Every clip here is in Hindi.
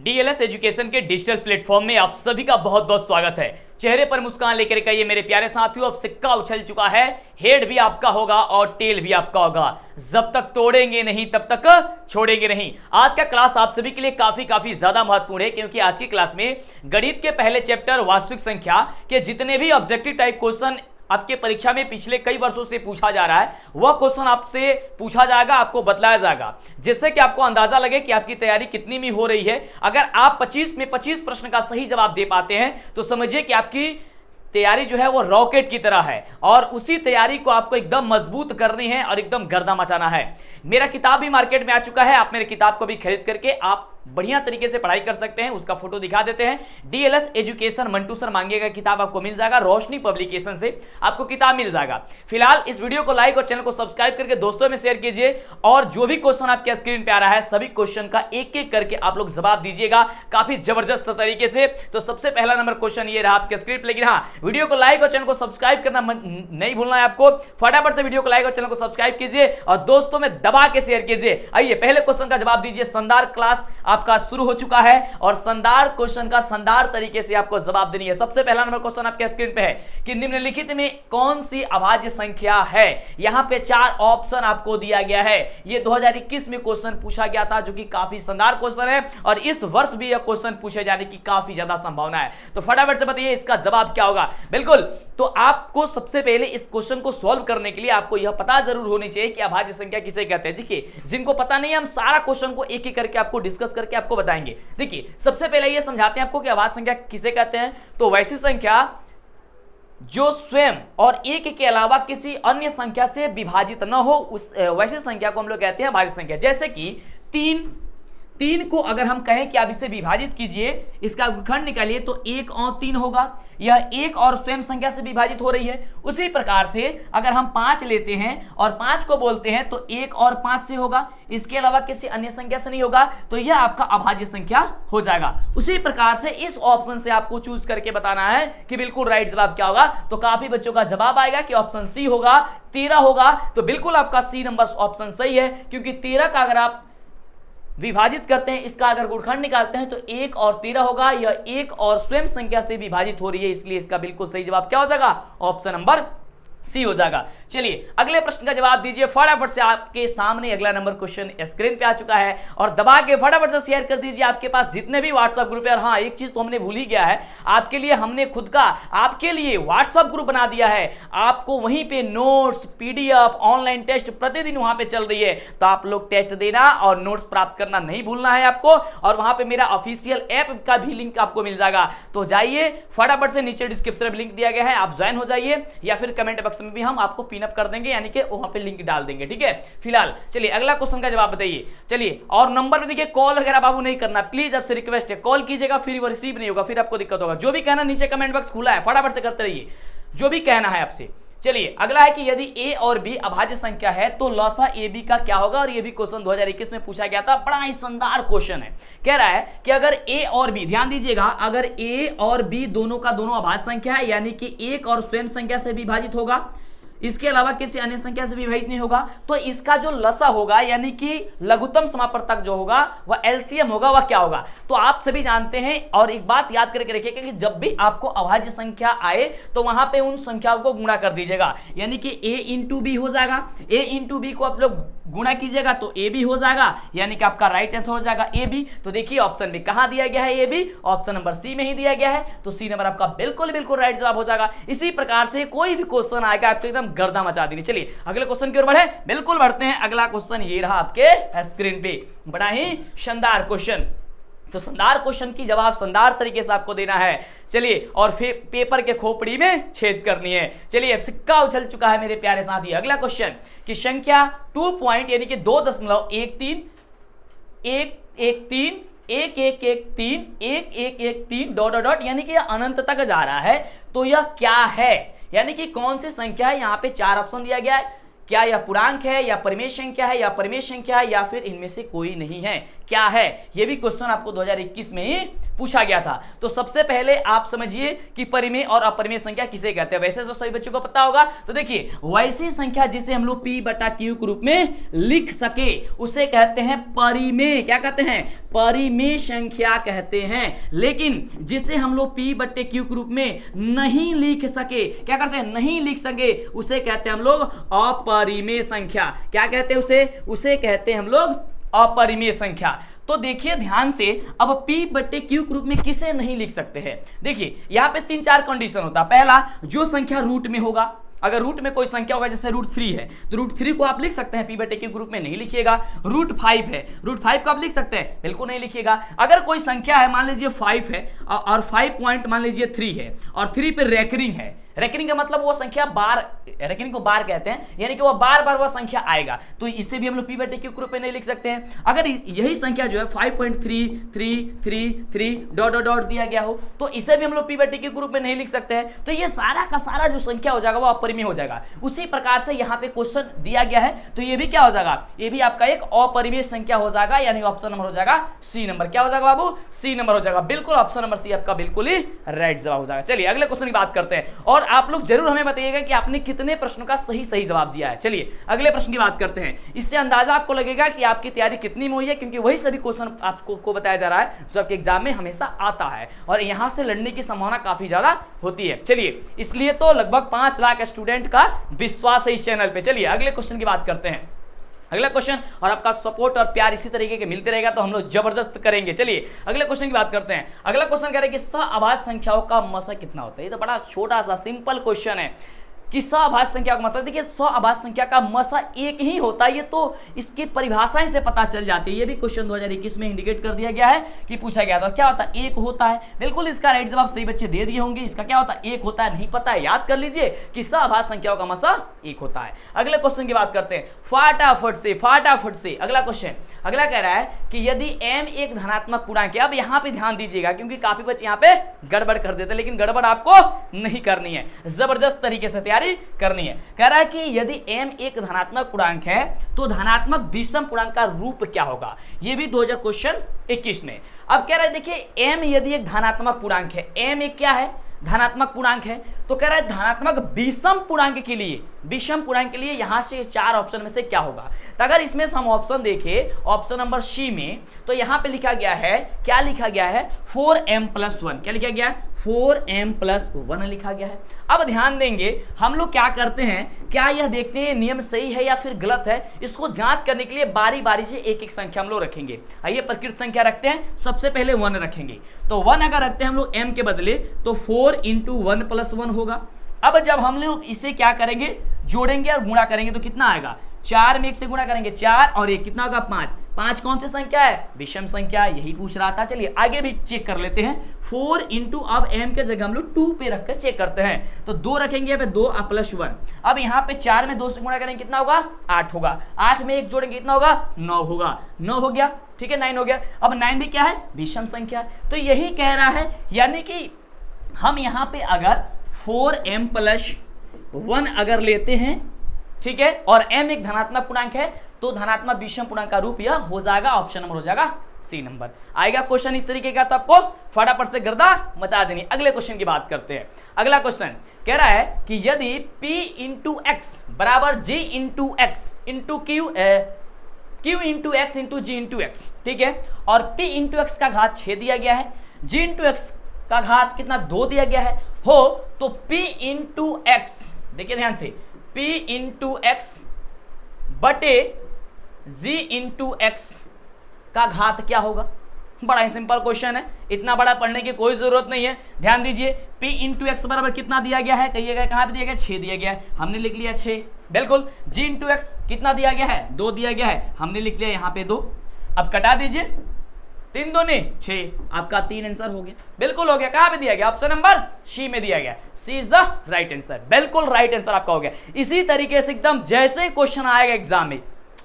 डीएलएस एजुकेशन के डिजिटल प्लेटफॉर्म में आप सभी का बहुत बहुत स्वागत है। चेहरे पर मुस्कान लेकर के ये मेरे प्यारे साथियों, अब सिक्का उछल चुका है। हेड भी आपका होगा और टेल भी आपका होगा। जब तक तोड़ेंगे नहीं तब तक छोड़ेंगे नहीं। आज का क्लास आप सभी के लिए काफी ज्यादा महत्वपूर्ण है, क्योंकि आज की क्लास में गणित के पहले चैप्टर वास्तविक संख्या के जितने भी ऑब्जेक्टिव टाइप क्वेश्चन आपके परीक्षा में पिछले कई वर्षों से पूछा जा रहा है, वह क्वेश्चन आपसे पूछा जाएगा, आपको बतलाया जाएगा, जिससे कि आपको अंदाजा लगे कि आपकी तैयारी कितनी में हो रही है। अगर आप 25 में 25 प्रश्न का सही जवाब दे पाते हैं तो समझिए कि आपकी तैयारी जो है वो रॉकेट की तरह है, और उसी तैयारी को आपको एकदम मजबूत करनी है और एकदम गर्दा मचाना है। मेरा किताब भी मार्केट में आ चुका है, आप मेरे किताब को भी खरीद करके आप बढ़िया तरीके से पढ़ाई कर सकते हैं। उसका फोटो दिखा देते हैं। डीएलएस एजुकेशन मंटू सर मांगेगा किताब आपको मिल जाएगा, रोशनी पब्लिकेशन से आपको किताब मिल जाएगा। फिलहाल इस वीडियो को लाइक और चैनल को सब्सक्राइब करके दोस्तों में शेयर कीजिए, और जो भी क्वेश्चन आपके स्क्रीन पे आ रहा है सभी क्वेश्चन का एक एक करके आप लोग जवाब दीजिएगा काफी जबरदस्त तरीके से। तो सबसे पहला नंबर क्वेश्चन ये रहा आपके स्क्रीन पे, लेकिन हाँ, वीडियो को लाइक और चैनल को सब्सक्राइब करना नहीं भूलना है आपको। फटाफट से वीडियो को लाइक और चैनल को सब्सक्राइब कीजिए और दोस्तों में दबा के शेयर कीजिए। आइए पहले क्वेश्चन का जवाब दीजिए। शानदार क्लास आपका शुरू हो चुका है और शानदार क्वेश्चन का शानदार तरीके से आपको जवाब देनी है। सबसे पहला नंबर क्वेश्चन आपके स्क्रीन पे है कि निम्नलिखित में कौन सी अभाज्य संख्या है। यहां पे 4 ऑप्शन आपको दिया गया है। ये 2021 में क्वेश्चन पूछा गया था, जो कि काफी शानदार क्वेश्चन है, और इस वर्ष भी यह क्वेश्चन पूछे जाने की काफी ज्यादा संभावना है। तो फटाफट से बताइए इसका जवाब क्या होगा। बिल्कुल, तो आपको सबसे पहले इस क्वेश्चन को सॉल्व करने के लिए आपको यह पता जरूर होनी चाहिए कि अभाज्य संख्या किसे कहते हैं। देखिए, जिनको पता नहीं है, हम सारा क्वेश्चन को एक एक करके आपको डिस्कस करके आपको बताएंगे। देखिए, सबसे पहले ये समझाते हैं आपको कि अभाज्य संख्या किसे कहते हैं। तो वैसी संख्या जो स्वयं और एक के अलावा किसी अन्य संख्या से विभाजित न हो, उस वैसी संख्या को हम लोग कहते हैं अभाज्य संख्या। जैसे कि 3 को अगर हम कहें कि आप इसे विभाजित कीजिए, इसका खंड निकालिए, तो 1 और 3 होगा। यह 1 और स्वयं संख्या से विभाजित हो रही है। उसी प्रकार से अगर हम 5 लेते हैं और 5 को बोलते हैं तो 1 और 5 से होगा, इसके अलावा किसी अन्य संख्या से नहीं होगा, तो यह आपका अभाज्य संख्या हो जाएगा। उसी प्रकार से इस ऑप्शन से आपको चूज करके बताना है कि बिल्कुल राइट जवाब क्या होगा। तो काफी बच्चों का जवाब आएगा कि ऑप्शन सी होगा, 13 होगा। तो बिल्कुल आपका सी नंबर ऑप्शन सही है, क्योंकि 13 का अगर आप विभाजित करते हैं, इसका अगर गुणखंड निकालते हैं तो 1 और 13 होगा। यह 1 और स्वयं संख्या से विभाजित हो रही है, इसलिए इसका बिल्कुल सही जवाब क्या हो जाएगा, ऑप्शन नंबर सी हो जाएगा। चलिए अगले प्रश्न का जवाब दीजिए। फटाफट से आपके सामने अगला नंबर क्वेश्चन स्क्रीन पे आ चुका है, और दबा के फटाफट से शेयर कर दीजिए आपके पास जितने भी व्हाट्सएप ग्रुप है। और हाँ, एक चीज तो हमने भूल ही गया है, आपके लिए हमने खुद का आपके लिए व्हाट्सएप ग्रुप बना दिया है। आपको वहीं पे नोट्स, पीडीएफ, ऑनलाइन टेस्ट प्रतिदिन वहां पे चल रही है, तो आप लोग टेस्ट देना और नोट्स प्राप्त करना नहीं भूलना है आपको। और वहां पे मेरा ऑफिशियल ऐप का भी लिंक आपको मिल जाएगा, तो जाइए फटाफट से, नीचे डिस्क्रिप्शन में लिंक दिया गया है, आप ज्वाइन हो जाइए, या फिर कमेंट में भी हम आपको पिन अप कर देंगे, यानी कि वहां पे लिंक डाल देंगे। ठीक है, फिलहाल चलिए अगला क्वेश्चन का जवाब बताइए। चलिए, और नंबर पे देखिए, कॉल वगैरह बाबू नहीं करना, प्लीज आपसे रिक्वेस्ट है। कॉल कीजिएगा फिर वो रिसीव नहीं होगा, फिर आपको दिक्कत होगा। जो भी कहना, नीचे कमेंट बॉक्स खुला है, फटाफट से करते रहिए जो भी कहना है आपसे। चलिए अगला है कि यदि a और b अभाज्य संख्या है तो लसा ab का क्या होगा। और ये भी क्वेश्चन 2021 में पूछा गया था, बड़ा ही शानदार क्वेश्चन है। कह रहा है कि अगर a और b, ध्यान दीजिएगा, अगर a और b दोनों का दोनों अभाज्य संख्या है, यानी कि 1 और स्वयं संख्या से विभाजित होगा, इसके अलावा किसी अन्य संख्या से विभाजित नहीं होगा, तो इसका जो लसा होगा, यानी कि लघुत्तम समापवर्तक जो होगा, वह एलसीएम होगा, वह क्या होगा। तो आप सभी जानते हैं, और एक बात याद करके रखिएगा कि जब भी आपको अभाज्य संख्या आए तो वहां पे उन संख्याओं को गुणा कर दीजिएगा, यानी कि a इंटू बी हो जाएगा। a इंटू बी को आप लोग गुणा कीजिएगा तो ए बी हो जाएगा, यानी कि आपका राइट आंसर हो जाएगा ए बी। तो देखिए ऑप्शन में कहां दिया गया है, A B, option number C में ही दिया गया है, तो सी नंबर आपका बिल्कुल राइट जवाब हो जाएगा। इसी प्रकार से कोई भी क्वेश्चन आएगा आपको एकदम गर्दा मचा देंगे। चलिए अगले क्वेश्चन की ओर बढ़े, बिल्कुल बढ़ते हैं। अगला क्वेश्चन ये रहा आपके स्क्रीन पे, बड़ा ही शानदार क्वेश्चन। तो शानदार क्वेश्चन की जवाब शानदार तरीके से आपको देना है। चलिए, और फिर पेपर के खोपड़ी में छेद करनी है। चलिए, अब सिक्का उछल चुका है मेरे प्यारे साथी। अगला क्वेश्चन कि संख्या 2 पॉइंट यानी कि 2.13 113 1113 1113 डॉट डॉट डॉट, यानी कि अनंत तक जा रहा है, तो यह क्या है, यानी कि कौन सी संख्या है। यहाँ पे 4 ऑप्शन दिया गया है, क्या यह पूर्णांक है, या परिमेय संख्या है, या परिमेय संख्या है, या फिर इनमें से कोई नहीं है, क्या है। यह भी क्वेश्चन आपको 2021 में ही पूछा गया था। तो सबसे पहले आप समझिए कि परिमेय और अपरिमेय संख्या किसे कहते हैं। वैसे तो सभी बच्चों को पता होगा। तो देखिए वैसी संख्या जिसे हम लोग P/Q के रूप में लिख सके उसे कहते हैं परिमेय। क्या कहते हैं? परिमेय संख्या कहते हैं। लेकिन जिसे हम लोग P/Q के रूप में नहीं लिख सके, क्या कर सकते? नहीं लिख सके, उसे कहते हैं हम लोग अपरिमेय संख्या। क्या कहते हैं उसे कहते हैं हम लोग अपरिमेय संख्या। तो देखिए ध्यान से, अब P/Q के रूप में किसे नहीं लिख सकते हैं? देखिए यहां पे 3-4 कंडीशन होता है। पहला, जो संख्या रूट में होगा। अगर रूट में कोई संख्या होगा, जैसे √3 है, तो √3 को आप लिख सकते हैं, P/Q के रूप में नहीं लिखिएगा। √5 है, √5 को आप लिख सकते हैं, बिल्कुल नहीं लिखिएगा। अगर कोई संख्या है, मान लीजिए 5 है और 5 पॉइंट मान लीजिए 3 है और 3 पे रेकरिंग है। रेकरिंग का मतलब वो संख्या बार, रेकरिंग को बार कहते हैं, यानी कि वो बार बार वह संख्या आएगा, तो इसे भी हम लोग P/Q के रूप में नहीं लिख सकते हैं। अगर यही संख्या जो है 5.333 ... दिया गया हो, तो इसे भी हम लोग P/Q के रूप में नहीं लिख सकते हैं। तो ये सारा का सारा जो संख्या हो जाएगा वो अपरिमेय हो जाएगा। उसी प्रकार से यहाँ पे क्वेश्चन दिया गया है, तो ये भी क्या हो जाएगा? ये भी आपका एक अपरिमेय संख्या हो जाएगा, यानी ऑप्शन नंबर हो जाएगा C नंबर। क्या हो जाएगा बाबू? C नंबर हो जाएगा। बिल्कुल ऑप्शन नंबर C आपका बिल्कुल ही राइट जवाब हो जाएगा। चलिए अगले क्वेश्चन की बात करते हैं, और आप लोग जरूर हमें बताइएगा कि आपने कितने प्रश्नों का सही जवाब दिया है। चलिए अगले प्रश्न की बात करते हैं। इससे अंदाजा आपको लगेगा कि आपकी तैयारी कितनी में हुई है, क्योंकि वही सभी क्वेश्चन आपको बताया जा रहा है जो आपके एग्जाम में हमेशा आता है, और यहां से लड़ने की संभावना काफी ज्यादा होती है। चलिए इसलिए तो लगभग 5 लाख स्टूडेंट का विश्वास है इस चैनल पे। चलिए अगले क्वेश्चन की बात करते हैं। अगला क्वेश्चन, और आपका सपोर्ट और प्यार इसी तरीके के मिलते रहेगा तो हम लोग जबरदस्त करेंगे। चलिए अगले क्वेश्चन की बात करते हैं। अगला क्वेश्चन कह रहे हैं कि सहअभाज्य संख्याओं का मसा कितना होता है। ये तो बड़ा छोटा सा सिंपल क्वेश्चन है कि सहअभाज्य संख्या का मतलब, देखिए सहअभाज्य संख्या का मसा एक ही होता है। ये तो इसकी परिभाषाएं से पता चल जाती है। ये भी क्वेश्चन 2021 में इंडिकेट कर दिया गया है कि पूछा गया था। क्या होता है? एक होता है। बिल्कुल इसका राइट जवाब सही बच्चे दे दिए होंगे। इसका क्या होता है? एक होता है। नहीं पता है, याद कर लीजिए कि सहअभाज्य संख्याओं का मसा एक होता है। अगले क्वेश्चन की बात करते हैं फटाफट से। अगला क्वेश्चन, अगला कह रहा है कि यदि m एक धनात्मक पूर्णांक है। अब यहाँ पे ध्यान दीजिएगा, क्योंकि काफी बच्चे यहाँ पे गड़बड़ कर देते हैं, लेकिन गड़बड़ आपको नहीं करनी है, जबरदस्त तरीके से तैयारी करनी है। कह रहा है कि यदि m एक धनात्मक पूर्णांक है तो धनात्मक विषम पूर्णांक का रूप क्या होगा। यह भी 2021 में। अब कह रहा है देखिए m यदि एक धनात्मक पूर्णांक है, m एक क्या है? धनात्मक पूर्णांक है, तो कह रहा है धनात्मक विषम पूर्णांक के लिए यहां से 4 ऑप्शन में से क्या होगा। तो अगर इसमें से हम ऑप्शन देखें, ऑप्शन नंबर C में, तो यहां पे लिखा गया है, क्या लिखा गया है? 4m+1। क्या लिखा गया है? 4m+1 लिखा गया है। अब ध्यान देंगे, हम लोग क्या करते हैं, क्या यह देखते हैं नियम सही है या फिर गलत है। इसको जांच करने के लिए बारी बारी से एक एक संख्या हम लोग रखेंगे। आइए प्रकृत संख्या रखते हैं। सबसे पहले 1 रखेंगे, तो 1 अगर रखते हैं हम लोग m के बदले, तो 4 × 1+1 होगा। अब जब हम लोग इसे क्या करेंगे, जोड़ेंगे और गुणा करेंगे, तो कितना आएगा? 4 में 1 से गुणा करेंगे, 4 और 1 कितना होगा? 5। 5 कौन सी संख्या है? विषम संख्या, यही पूछ रहा था। चलिए आगे भी चेक कर लेते हैं। 4 × अब m के जगह हम लोग 2 पे रखकर चेक करते हैं, तो 2 रखेंगे, 2 + 1। अब यहाँ पे 4 में 2 से गुणा करेंगे, कितना होगा? 8 होगा। 8 में 1 जोड़ेंगे, कितना होगा? 9 होगा। 9 हो गया, ठीक है, 9 हो गया। अब 9 भी क्या है? विषम संख्या। तो यही कह रहा है, यानी कि हम यहाँ पे अगर 4m+1 अगर लेते हैं, ठीक है, और m एक धनात्मक पूर्णांक है, तो धनात्मक विषम पूर्णांक का रूप यह हो जाएगा। ऑप्शन नंबर हो जाएगा C नंबर। आएगा क्वेश्चन इस तरीके का, तो आपको फटाफट से गर्दा मचा देनी। अगले क्वेश्चन की बात करते हैं। अगला क्वेश्चन कह रहा है कि यदि P/x = G × x × Q × x × G × x, ठीक है, और P/x का घात 6 दिया गया है, G × x का घात कितना? 2 दिया गया है हो, तो P/x, देखिए ध्यान से, P/x बटे G × x का घात क्या होगा। बड़ा ही सिंपल क्वेश्चन है, इतना बड़ा पढ़ने की कोई जरूरत नहीं है। ध्यान दीजिए, P/x बराबर कितना दिया गया है, कहिएगा कहां पे दिया गया? 6 दिया गया है, हमने लिख लिया 6। बिल्कुल। G × x कितना दिया गया है? 2 दिया गया है, हमने लिख लिया यहाँ पे 2। अब कटा दीजिए, 3 दूनी 6, आपका 3 आंसर हो गया। बिल्कुल हो गया। कहां पे दिया गया? ऑप्शन नंबर C में दिया गया। C is the right answer. बिल्कुल राइट आंसर आपका हो गया। इसी तरीके से एकदम जैसे क्वेश्चन आएगा एग्जाम में,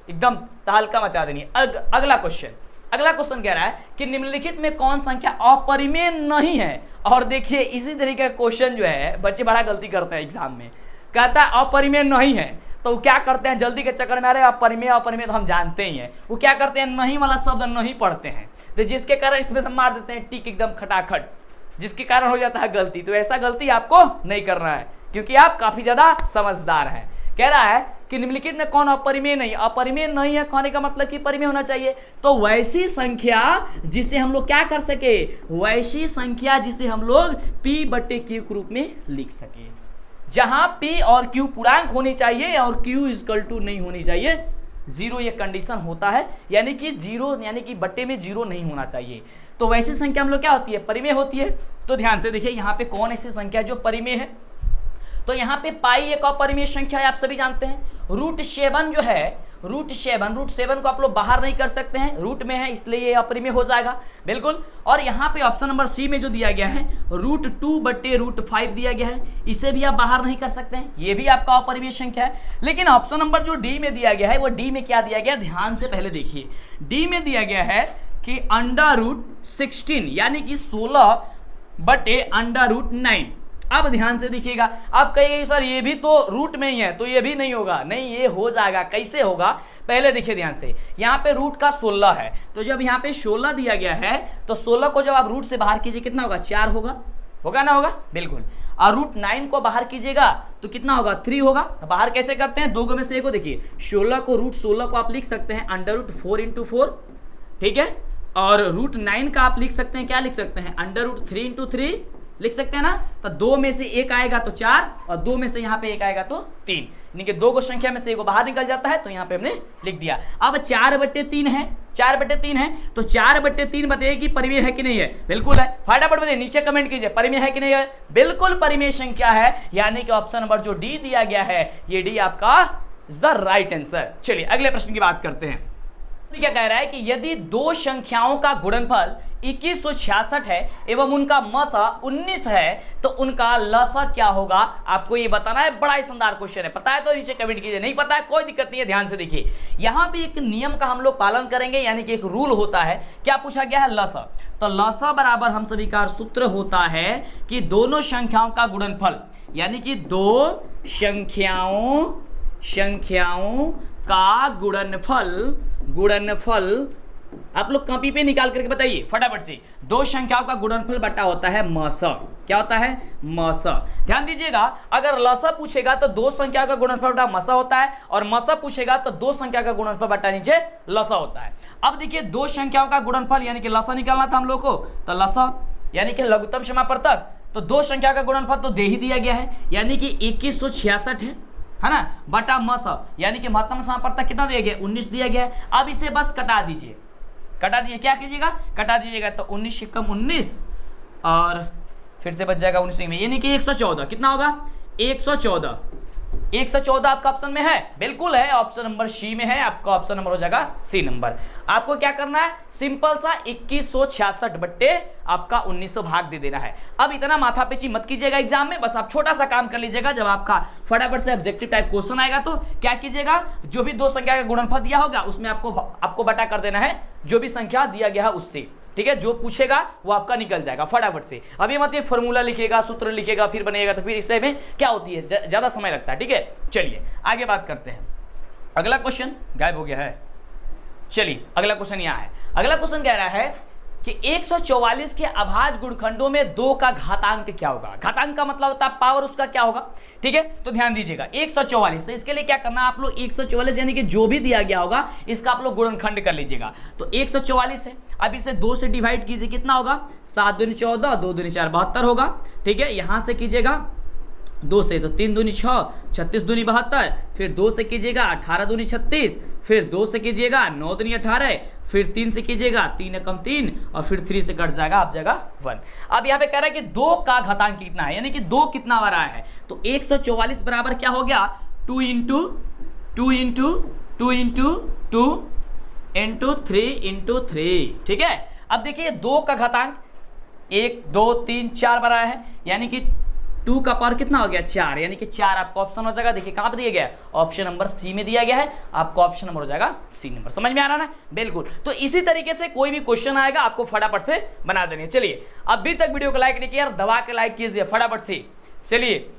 एकदम तहलका मचा देनी है। अगला क्वेश्चन कह रहा है कि निम्नलिखित में कौन संख्या अपरिमेय नहीं है। और देखिए इसी तरीके का क्वेश्चन जो है बच्चे बड़ा गलती करते हैं एग्जाम में, कहता है अपरिमेय नहीं है, तो वो क्या करते हैं, जल्दी के चक्कर में, अरे अपरिमेय तो हम जानते ही हैं, वो क्या करते हैं, नहीं वाला शब्द नहीं पढ़ते हैं। तो जिसके कारण इसमें से मार देते हैं टिक एकदम खटाखट, जिसके कारण हो जाता है गलती। तो ऐसा गलती आपको नहीं करना है क्योंकि आप काफी ज्यादा समझदार हैं। कह रहा है कि निम्नलिखित में कौन अपरिमेय नहीं, अपरिमेय नहीं है कहने का मतलब कि परिमेय होना चाहिए। तो वैसी संख्या जिसे हम लोग क्या कर सके, वैसी संख्या जिसे हम लोग p बटे q के रूप में लिख सके, जहां p और q पूर्णांक होनी चाहिए और q इक्वल टू नहीं होनी चाहिए जीरो, ये कंडीशन होता है, यानी कि जीरो यानी कि बट्टे में जीरो नहीं होना चाहिए। तो वैसी संख्या हम लोग क्या होती है, परिमेय होती है। तो ध्यान से देखिए यहाँ पे कौन ऐसी संख्या जो परिमेय है, तो यहाँ पे पाई एक अपरिमेय संख्या है, आप सभी जानते हैं। रूट 7 जो है, रूट 7 को आप लोग बाहर नहीं कर सकते हैं, रूट में है इसलिए ये अपरिमेय हो जाएगा बिल्कुल। और यहाँ पे ऑप्शन नंबर सी में जो दिया गया है रूट 2 बटे रूट 5 दिया गया है, इसे भी आप बाहर नहीं कर सकते हैं, ये भी आपका अपरिमेय संख्या है। लेकिन ऑप्शन नंबर जो डी में दिया गया है, वो डी में क्या दिया गया, ध्यान से पहले देखिए। डी में दिया गया है कि अंडर रूट 16 यानी कि 16 बटे अंडर रूट 9। अब ध्यान से देखिएगा, आप कहिए सर ये भी तो रूट में ही है तो ये भी नहीं होगा, नहीं ये हो जाएगा। कैसे होगा, पहले देखिए ध्यान से, यहाँ पे रूट का 16 है, तो जब यहाँ पे 16 दिया गया है तो 16 को जब आप रूट से बाहर कीजिए कितना होगा, 4 होगा, होगा ना, होगा बिल्कुल। और रूट 9 को बाहर कीजिएगा तो कितना होगा, 3 होगा। बाहर कैसे करते हैं, दो में से एक को देखिए, 16 को रूट 16 को आप लिख सकते हैं अंडर रूट 4 इंटू 4, ठीक है। और रूट 9 का आप लिख सकते हैं, क्या लिख सकते हैं, अंडर रूट 3 इंटू 3 लिख सकते हैं ना। तो 2 में से एक आएगा तो 4 और 2 में से यहाँ पे एक आएगा तो 3, यानी कि 2 को संख्या में से एक बाहर निकल जाता है, तो यहाँ पे हमने लिख दिया। अब 4 बटे 3 है, 4 बटे 3 है, तो 4 बटे 3 बताइए कि परिमेय है कि नहीं है, बिल्कुल है। फटाफट बताइए, नीचे कमेंट कीजिए परिमेय है कि नहीं है, बिल्कुल परिमेय संख्या है, यानी कि ऑप्शन नंबर जो डी दिया गया है ये डी आपका इज द राइट आंसर। चलिए अगले प्रश्न की बात करते हैं। क्या कह रहा है कि यदि दो संख्याओं का गुणनफल 2166 है एवं उनका मसा 19 है तो उनका लसा क्या होगा, आपको ये बताना है। बड़ा ही शानदार क्वेश्चन है, पता है तो नीचे कमेंट कीजिए, नहीं पता है कोई दिक्कत नहीं है। ध्यान से देखिए, यहाँ पे एक नियम का हम लोग पालन करेंगे, यानी कि एक रूल होता है। क्या पूछा गया है, लसा। तो लसा बराबर हम सभी का सूत्र होता है कि दोनों संख्याओं का गुणनफल, यानी कि दो संख्याओं का गुणनफल आप लोग कॉपी पे निकाल करके बताइए फटाफट से। दो संख्याओं का गुणनफल बटा होता है मसा। क्या होता है, मसा। ध्यान दीजिएगा, अगर लसा पूछेगा तो दो संख्याओं का गुणनफल बटा मसा होता है, और मसा पूछेगा तो दो संख्या का गुणनफल बटा नीचे लसा होता है। अब देखिए, दो संख्याओं का गुणनफल यानी कि लसा निकालना था हम लोग को, तो लसा यानी कि लघुत्तम समापवर्तक, तो दो संख्या का गुणनफल तो दे ही दिया गया है, यानी कि 2166 है ना, बटा मसा यानी कि महत्तम समापवर्तक कितना दिया गया, 19 दिया गया है। अब इसे बस कटा दीजिए, कटा दीजिए, क्या कीजिएगा, कटा दीजिएगा, तो 19 से कम 19 और फिर से बच जाएगा 19 में, यानी कि 114 कितना होगा, 114 आपका ऑप्शन में है, बिल्कुल है, ऑप्शन नंबर सी में है, आपका ऑप्शन नंबर हो जाएगा सी नंबर। आपको क्या करना है, सिंपल सा 2166 बट्टे आपका 1900 भाग दे देना है। अब इतना माथापेची मत कीजिएगा एग्जाम में, बस आप छोटा सा काम कर लीजिएगा। जब आपका फटाफट से ऑब्जेक्टिव टाइप क्वेश्चन आएगा तो क्या कीजिएगा, जो भी दो संख्या का गुणनफल दिया होगा उसमें आपको बटा कर देना है जो भी संख्या दिया गया है उससे, ठीक है। जो पूछेगा वो आपका निकल जाएगा फटाफट से। अभी मत ये फॉर्मूला लिखेगा, सूत्र लिखेगा, फिर बनेगा, तो फिर इससे में क्या होती है, ज्यादा समय लगता है, ठीक है। चलिए आगे बात करते हैं। अगला क्वेश्चन गायब हो गया है, चलिए अगला क्वेश्चन यहाँ है। अगला क्वेश्चन कह रहा है कि 144 के अभाज्य गुणखंडों में 2 का घातांक क्या होगा। घातांक का मतलब होता है पावर, उसका क्या होगा, ठीक है। तो ध्यान दीजिएगा, 144, तो इसके लिए क्या करना है आप लोग, 144 यानी कि जो भी दिया गया होगा इसका आप लोग गुणनखंड कर लीजिएगा। तो 144 है, अब इसे 2 से डिवाइड कीजिए, कितना होगा, 7 दूनी 14, 2 दूनी 4, 72 होगा, ठीक है। यहां से कीजिएगा 2 से, तो 3 दूनी 6, 36 दूनी 72, फिर 2 से कीजिएगा 18 दूनी 36, फिर 2 से कीजिएगा 9 दूनी 18, फिर 3 से कीजिएगा 3 एकम 3, और फिर 3 से कट जाएगा, आप जाएगा 1। अब यहाँ पे कह रहा है कि 2 का घातांक कितना है, यानी कि 2 कितना बार आया है, तो 144 बराबर क्या हो गया, 2 into 2 into 2 into 2 into 3 into 3, ठीक है। अब देखिए 2 का घातांक 1 2 3 4 बार आया है, यानी कि 2 का पावर कितना हो गया, 4, यानी कि 4 आपका ऑप्शन हो जाएगा। देखिए कहां पर दिया गया है, ऑप्शन नंबर सी में दिया गया है, आपका ऑप्शन नंबर हो जाएगा सी नंबर। समझ में आ रहा है ना, बिल्कुल। तो इसी तरीके से कोई भी क्वेश्चन आएगा आपको फटाफट से बना देनी है। चलिए, अभी तक वीडियो को लाइक नहीं किया, दबा के लाइक कीजिए फटाफट से। चलिए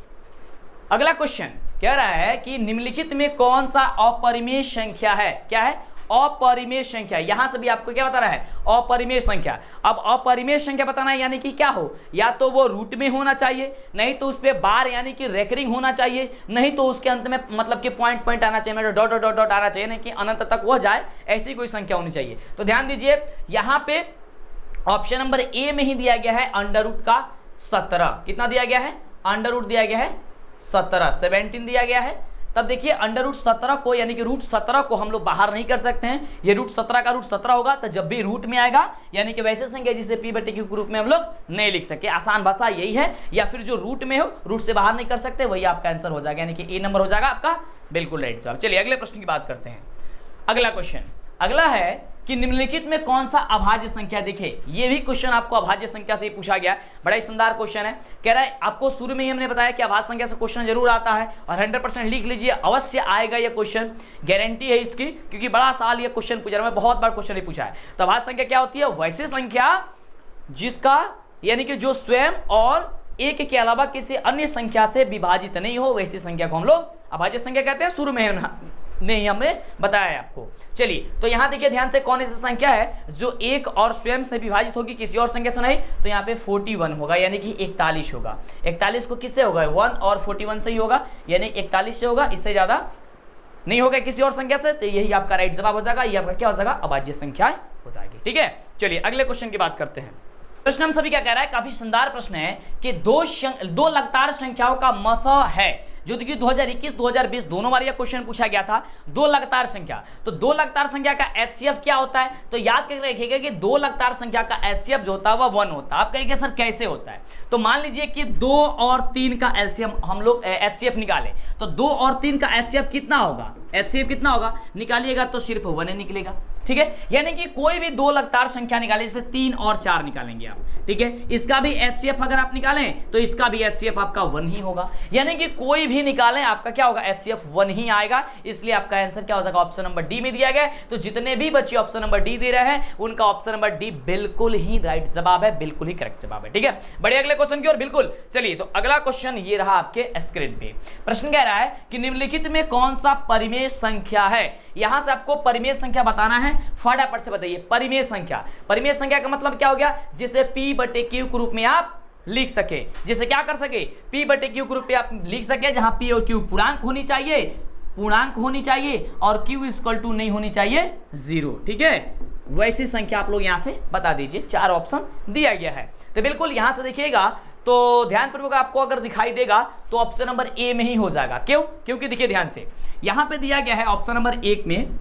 अगला क्वेश्चन कह रहा है कि निम्नलिखित में कौन सा अपरिमेय संख्या है, क्या है, अपरिमेय संख्या, यहां से भी आपको क्या बताना है, अपरिमेय संख्या। अब अपरिमेय संख्या बताना है यानी कि क्या हो, या तो वो रूट में होना चाहिए, नहीं तो उस पे बार यानी कि रेकरिंग होना चाहिए, नहीं तो उसके अंत में मतलब कि पॉइंट पॉइंट आना चाहिए, मतलब डॉट डॉट डॉट आना चाहिए, नहीं कि अनंत तक वो जाए, ऐसी कोई संख्या होनी चाहिए। तो ध्यान दीजिए यहां पे ऑप्शन नंबर ए में ही दिया गया है अंडर रूट का 17। कितना दिया गया है, अंडर रूट दिया गया है 17, 17 दिया गया है। तब देखिए अंडर रूट 17 को यानी कि रूट 17 को हम लोग बाहर नहीं कर सकते हैं, ये रूट 17 का रूट 17 होगा, तो जब भी रूट में आएगा यानी कि वैसे संख्या जिसे p बटे q के रूप में हम लोग नहीं लिख सके, आसान भाषा यही है। या फिर जो रूट में हो, रूट से बाहर नहीं कर सकते, वही आपका आंसर हो जाएगा, यानी कि ए नंबर हो जाएगा आपका बिल्कुल राइट जवाब। चलिए अगले प्रश्न की बात करते हैं। अगला क्वेश्चन अगला है कि निम्नलिखित में कौन सा अभाज्य संख्या, देखिए ये भी क्वेश्चन आपको अभाज्य संख्या से ही पूछा गया है, बड़ा ही शानदार क्वेश्चन है। कह रहा है आपको शुरू में ही हमने बताया कि अभाज्य संख्या से क्वेश्चन जरूर आता है और 100% लिख लीजिए, अवश्य आएगा ये क्वेश्चन, गारंटी है इसकी, क्योंकि बड़ा साल ये क्वेश्चन पूछा है, बहुत बार क्वेश्चन ही पूछा है। तो अभाज्य संख्या क्या होती है, वैसी संख्या जिसका यानी कि जो स्वयं और एक के अलावा किसी अन्य संख्या से विभाजित नहीं हो, वैसी संख्या को हम लोग अभाज्य संख्या कहते हैं। शुरू में नहीं हमने बताया है आपको। चलिए तो यहां देखिए ध्यान से, कौन ऐसी संख्या है जो एक और स्वयं से विभाजित होगी, किसी और संख्या से नहीं, तो यहाँ पे 41 होगा, यानी कि 41 होगा। 41 को किससे होगा, 1 और 41 से ही होगा, यानी 41 से होगा, इससे ज्यादा नहीं होगा किसी और संख्या से। तो यही आपका राइट जवाब हो जाएगा, ये आपका क्या हो जाएगा, अभाज्य संख्या हो जाएगी। ठीक है, चलिए अगले क्वेश्चन की बात करते हैं। प्रश्न हम सभी क्या कह रहा है, काफी शानदार प्रश्न है कि दो लगातार संख्याओं का मसा है, जो कि 2021 2020 दोनों बार यह क्वेश्चन पूछा गया था। दो लगातार संख्या, तो दो लगातार संख्या का एचसीएफ क्या होता है, तो याद करके रखिएगा कि दो लगातार संख्या का एचसीएफ जो होता है वह 1 होता है। आप कहेंगे सर कैसे होता है, तो मान लीजिए कि 2 और 3 का एलसीएम हम लोग एचसीएफ निकाले, तो 2 और 3 का एचसीएफ कितना होगा, एचसीएफ कितना होगा निकालिएगा तो सिर्फ 1 निकलेगा। ठीक है, यानी कि कोई भी दो लगातार संख्या निकाले, जैसे 3 और 4 निकालेंगे आप, ठीक है, इसका भी एचसीएफ अगर आप निकालें तो इसका भी एचसीएफ आपका 1 ही होगा, यानी कि कोई भी निकालें आपका क्या होगा, एचसीएफ 1 ही आएगा। इसलिए आपका आंसर क्या हो जाएगा, ऑप्शन नंबर डी में दिया गया है। तो जितने भी बच्चे ऑप्शन नंबर डी दे रहे हैं उनका ऑप्शन नंबर डी बिल्कुल ही राइट जवाब है, बिल्कुल ही करेक्ट जवाब है। ठीक है, बढ़िए अगले क्वेश्चन की ओर। बिल्कुल, चलिए तो अगला क्वेश्चन ये रहा आपके स्क्रीन पे। प्रश्न कह रहा है कि निम्नलिखित में कौन सा परिमेय संख्या है, यहां से आपको परिमेय संख्या बताना है, फटाफट से बताइए। परिमेय संख्या, परिमेय संख्या का मतलब क्या हो गया, जिसे p बटे q के रूप में आप लिख सके, जिसे क्या कर सके, p बटे q के रूप में आप लिख सके, जहां p और q पूर्णांक होनी चाहिए, पूर्णांक होनी चाहिए, और q इक्वल टू नहीं होनी चाहिए 0। ठीक है, वैसी संख्या आप लोग यहां से बता दीजिए, 4 ऑप्शन दिया गया है। तो बिल्कुल यहां से देखिएगा तो ध्यानपूर्वक आपको अगर दिखाई देगा तो ऑप्शन नंबर ए में ही हो जाएगा। क्यों, क्योंकि देखिए ध्यान से यहां पे दिया गया है ऑप्शन नंबर 1 में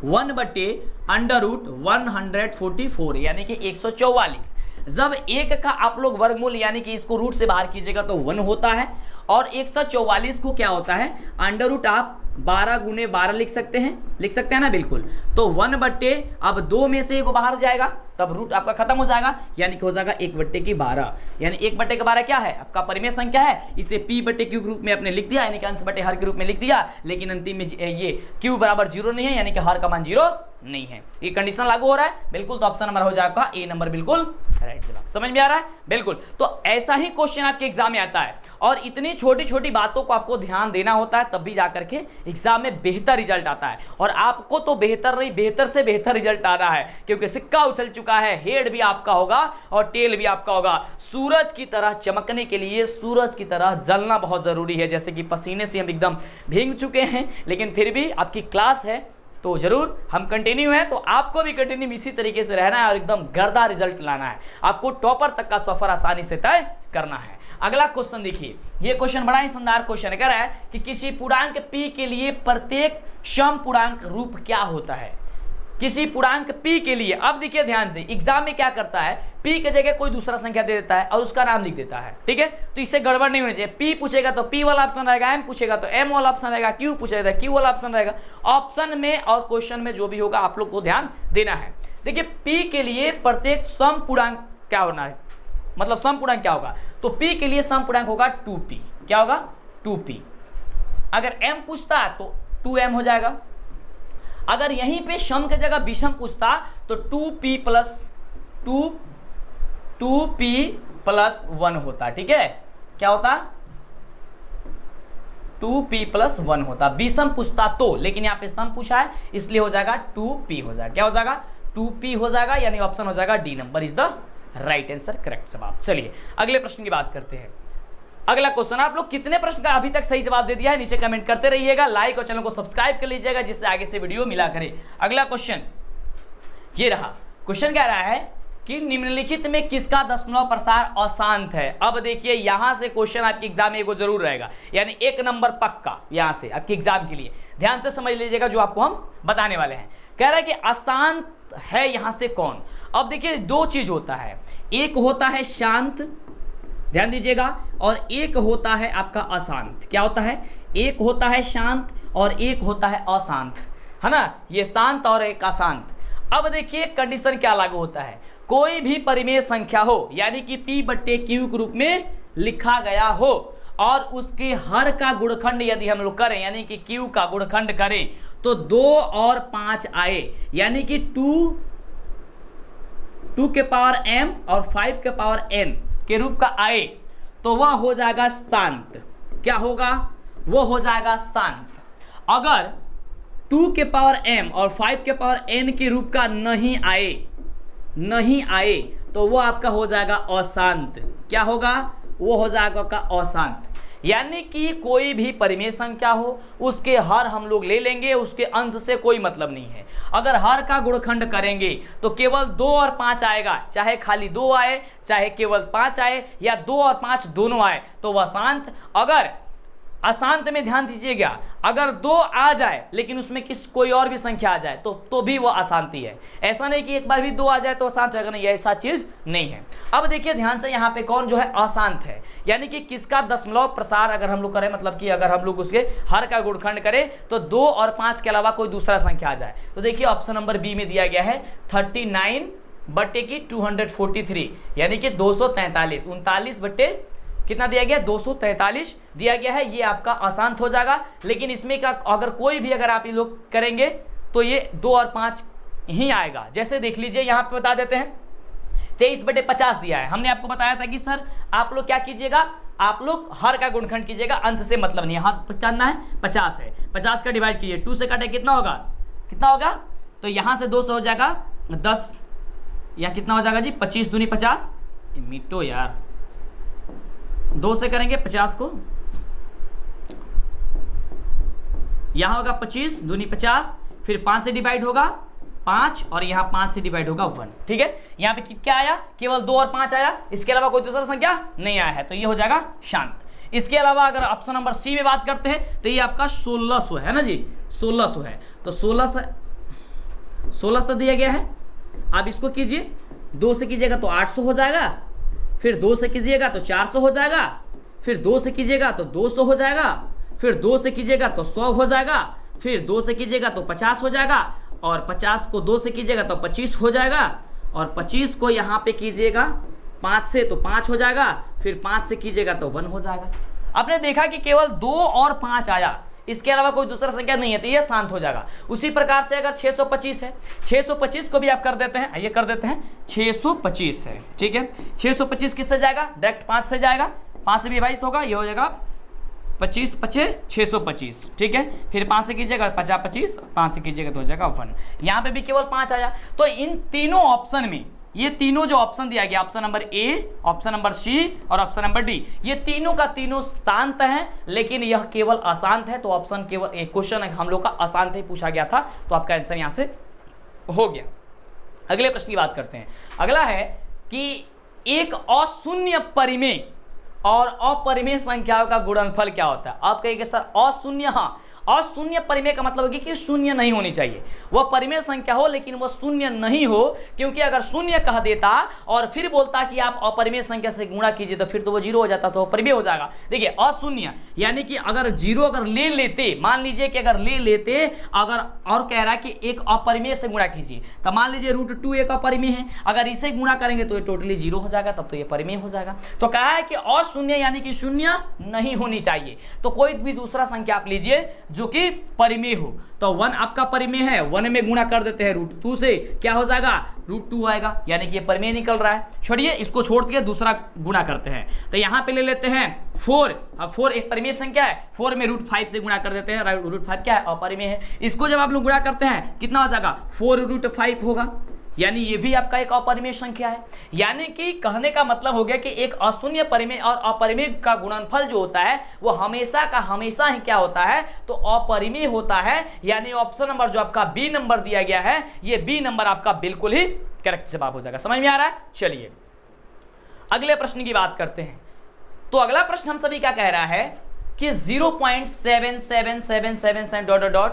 1 बटे अंडर रूट 144 यानी कि 144। जब 1 का आप लोग वर्गमूल यानी कि इसको रूट से बाहर कीजिएगा तो 1 होता है, और 144 को क्या होता है, अंडर रूट आप 12 गुने 12 लिख सकते हैं ना, बिल्कुल। तो 1 बट्टे अब 2 में से 1 बाहर जाएगा, तब रूट आपका खत्म हो जाएगा, यानी कि हो जाएगा 1 बट्टे की 12, यानी 1 बट्टे का 12 क्या है, आपका परिमेय संख्या है। इसे p बट्टे q के रूप में आपने लिख दिया, यानी कि अंश बट्टे हर के रूप में लिख दिया, लेकिन अंतिम में ये q बराबर 0 नहीं है, यानी कि हर का मान 0 नहीं है। ये कंडीशन लागू हो रहा है, बिल्कुल। तो ऑप्शन नंबर हो जाएगा ए नंबर, बिल्कुल राइट जवाब। समझ में आ रहा है, बिल्कुल। तो ऐसा ही क्वेश्चन आपके एग्जाम में आता है, और इतनी छोटी छोटी बातों को आपको ध्यान देना होता है, तब भी जाकर के एग्जाम में बेहतर रिजल्ट आता है। और आपको तो बेहतर नहीं, बेहतर से बेहतर रिजल्ट आ रहा है, क्योंकि सिक्का उछल चुका है, हेड भी आपका होगा और टेल भी आपका होगा। सूरज की तरह चमकने के लिए सूरज की तरह जलना बहुत जरूरी है। जैसे कि पसीने से हम एकदम भीग चुके हैं, लेकिन फिर भी आपकी क्लास है तो जरूर हम कंटिन्यू हैं, तो आपको भी कंटिन्यू इसी तरीके से रहना है और एकदम गर्दा रिजल्ट लाना है। आपको टॉपर तक का सफर आसानी से तय करना है। अगला क्वेश्चन देखिए, ये क्वेश्चन बड़ा ही शानदार क्वेश्चन है। कह रहा है कि किसी पूर्णांक p के लिए प्रत्येक समपूर्णांक रूप क्या होता है, किसी पूर्णांक p के लिए। अब देखिए ध्यान से, एग्जाम में क्या करता है, p के जगह कोई दूसरा संख्या दे देता है और उसका नाम लिख देता है। ठीक है, तो इससे गड़बड़ नहीं होनी चाहिए। p पूछेगा तो p वाला ऑप्शन रहेगा, m पूछेगा तो m वाला ऑप्शन रहेगा, q पूछेगा तो q वाला ऑप्शन रहेगा। ऑप्शन में और क्वेश्चन में जो भी होगा आप लोग को ध्यान देना है। देखिए p के लिए प्रत्येक समपूर्णांक क्या होना है, मतलब समपूर्णांक क्या होगा, तो p के लिए समपूर्णांक होगा 2p। क्या होगा, 2p। अगर m पूछता है तो 2m हो जाएगा। अगर यहीं पे सम के जगह विषम पूछता तो 2p प्लस 1 होता। ठीक है, क्या होता, 2p + 1 होता। विषम पूछता तो, लेकिन यहाँ पे सम पूछा है इसलिए हो जाएगा 2p हो जाएगा। क्या हो जाएगा? 2p हो जाएगा, यानी ऑप्शन हो जाएगा D number is the right answer, correct जवाब। चलिए अगले प्रश्न की बात करते हैं। अगला क्वेश्चन, आप लोग कितने प्रश्न का अभी तक सही जवाब दे दिया है नीचे कमेंट करते रहिएगा, लाइक और चैनल को सब्सक्राइब कर लीजिएगा जिससे आगे से वीडियो मिला करे। अगला क्वेश्चन ये रहा। क्वेश्चन कह रहा है कि निम्नलिखित में किसका दशमलव प्रसार अशांत है। अब देखिए यहां से क्वेश्चन आपके एग्जाम में एगो जरूर रहेगा, यानी 1 नंबर पक्का यहां से आपके एग्जाम के लिए। ध्यान से समझ लीजिएगा जो आपको हम बताने वाले हैं। कह रहा है कि अशांत है यहां से कौन। अब देखिए दो चीज होता है, एक होता है शांत, ध्यान दीजिएगा, और एक होता है आपका अशांत। क्या होता है? एक होता है शांत और एक होता है अशांत, है ना। ये शांत और एक अशांत। अब देखिए कंडीशन क्या लागू होता है, कोई भी परिमेय संख्या हो, यानी कि P/Q के रूप में लिखा गया हो और उसके हर का गुणखंड यदि हम लोग करें, यानी कि Q का गुणखंड करें तो 2 और 5 आए, यानी कि 2 के पावर m और 5 के पावर n के रूप का आए तो वह हो जाएगा शांत। क्या होगा? वो हो जाएगा शांत। अगर 2 के पावर m और 5 के पावर n के रूप का नहीं आए तो वो आपका हो जाएगा अशांत। क्या होगा? वो हो जाएगा आपका अशांत। यानी कि कोई भी परिमेय संख्या हो उसके हर हम लोग ले लेंगे, उसके अंश से कोई मतलब नहीं है। अगर हर का गुणखंड करेंगे तो केवल 2 और 5 आएगा, चाहे खाली 2 आए चाहे केवल 5 आए या 2 और 5 दोनों आए तो वह शांत। अगर अशांत में ध्यान दीजिएगा, अगर 2 आ जाए लेकिन उसमें कोई और भी संख्या आ जाए तो भी वो अशांति है। ऐसा नहीं कि एक बार भी 2 आ जाए तो अशांत होगा, नहीं, ऐसा चीज नहीं है। अब देखिए ध्यान से, यहाँ पे कौन जो है अशांत है, यानी कि किसका दशमलव प्रसार अगर हम लोग करें, मतलब कि अगर हम लोग उसके हर का गुणखंड करें तो 2 और 5 के अलावा कोई दूसरा संख्या आ जाए। तो देखिए ऑप्शन नंबर बी में दिया गया है 39/243, यानी कि 243, 39 बटे कितना दिया गया? 243 दिया गया है। ये आपका अशांत हो जाएगा। लेकिन इसमें का अगर कोई भी अगर आप ये लोग करेंगे तो ये 2 और 5 ही आएगा। जैसे देख लीजिए यहाँ पे बता देते हैं 23/50 दिया है। हमने आपको बताया था कि सर आप लोग क्या कीजिएगा, आप लोग हर का गुणखंड कीजिएगा, अंश से मतलब नहीं है। हर करना है 50 है, 50 का डिवाइड कीजिए, 2 से काटे कितना होगा? तो यहाँ से 2 से हो जाएगा 10 या कितना हो जाएगा जी? 25 दूनी 50, मिटो यार, 2 से करेंगे 50 को, यहां होगा 25 दूनी 50, फिर 5 से डिवाइड होगा 5 और यहां 5 से डिवाइड होगा 1। ठीक है, यहां पे क्या आया? केवल 2 और 5 आया, इसके अलावा कोई दूसरा संख्या नहीं आया है, तो ये हो जाएगा शांत। इसके अलावा अगर ऑप्शन नंबर सी में बात करते हैं तो ये आपका 1600 है ना जी, 1600 है। तो 1600 दिया गया है। अब इसको कीजिए, 2 से कीजिएगा तो 800 हो जाएगा, फिर 2 से कीजिएगा तो 400 हो जाएगा, फिर 2 से कीजिएगा तो 200 हो जाएगा, फिर 2 से कीजिएगा तो 100 हो जाएगा, फिर 2 से कीजिएगा तो 50 हो जाएगा, और 50 को 2 से कीजिएगा तो 25 हो जाएगा, और 25 को यहाँ पे कीजिएगा 5 से तो 5 हो जाएगा, फिर 5 से कीजिएगा तो 1 हो जाएगा। आपने देखा कि केवल 2 और 5 आया, इसके अलावा कोई दूसरा संख्या नहीं है, तो ये शांत हो जाएगा। उसी प्रकार से अगर 625 है, 625 को भी आप कर देते हैं, आइए कर देते हैं, 625 है, ठीक है। 625 किससे जाएगा? डायरेक्ट 5 से जाएगा, 5 से विभाजित होगा, ये हो जाएगा 25 5 625, ठीक है। फिर 5 से कीजिएगा 50 25, 5 से कीजिएगा तो हो जाएगा 1। यहाँ पे भी केवल 5 आया। तो इन तीनों ऑप्शन में, ये तीनों जो ऑप्शन दिया गया, option number A, option number C और ऑप्शन नंबर डी, ये तीनों का तीनों शांत हैं, लेकिन यह केवल अशांत है। तो ऑप्शन केवल एक क्वेश्चन हम लोग का अशांत ही पूछा गया था, तो आपका आंसर यहां से हो गया। अगले प्रश्न की बात करते हैं। अगला है कि एक अशून्य परिमेय और अपरिमेय संख्याओं का गुणनफल क्या होता है। आप कहेंगे सर अशून्य, हाँ, अशून्य परिमेय का मतलब होगी कि शून्य नहीं होनी चाहिए, वह परिमेय संख्या हो लेकिन वह शून्य नहीं हो, क्योंकि अगर शून्य कह देता और फिर बोलता कि आप अपरिमेय संख्या से गुणा कीजिए तो फिर तो वो 0 हो जाता, तो वो परिमेय हो जाएगा। देखिए अशून्य यानी कि अगर 0 अगर ले लेते, मान लीजिए कि अगर ले लेते, अगर और कह रहा है कि एक अपरिमेय से गुणा कीजिए, तो मान लीजिए √2 एक अपरिमेय है, अगर इसे गुणा करेंगे तो ये टोटली 0 हो जाएगा, तब तो ये परिमेय हो जाएगा। तो कहा है कि अशून्य यानी कि शून्य नहीं होनी चाहिए। तो कोई भी दूसरा संख्या आप लीजिए जो कि परिमेय हो। तो 1 आपका परिमेय है, 1 में गुणा कर देते हैं √2 से, क्या हो जाएगा √2 आएगा, यानी कि ये परिमेय निकल रहा है। छोड़िए इसको, छोड़ के दूसरा गुणा करते हैं। तो यहाँ पे ले लेते हैं 4। अब 4 एक परिमेय संख्या है, 4 में √5 से गुणा कर देते हैं, √5 क्या है, अपरिमेय है। इसको जब आप लोग गुणा करते हैं कितना हो जाएगा, 4√5 होगा, यानी ये भी आपका एक अपरिमेय संख्या है। यानी कि कहने का मतलब हो गया कि एक अशून्य परिमेय और अपरिमेय का गुणनफल जो होता है वो हमेशा का हमेशा ही क्या होता है, तो अपरिमेय होता है। यानी ऑप्शन नंबर जो आपका बी नंबर दिया गया है, ये बी नंबर आपका बिल्कुल ही करेक्ट जवाब हो जाएगा। समझ में आ रहा है? चलिए अगले प्रश्न की बात करते हैं। तो अगला प्रश्न हम सभी क्या कह रहा है कि 0.7777 ...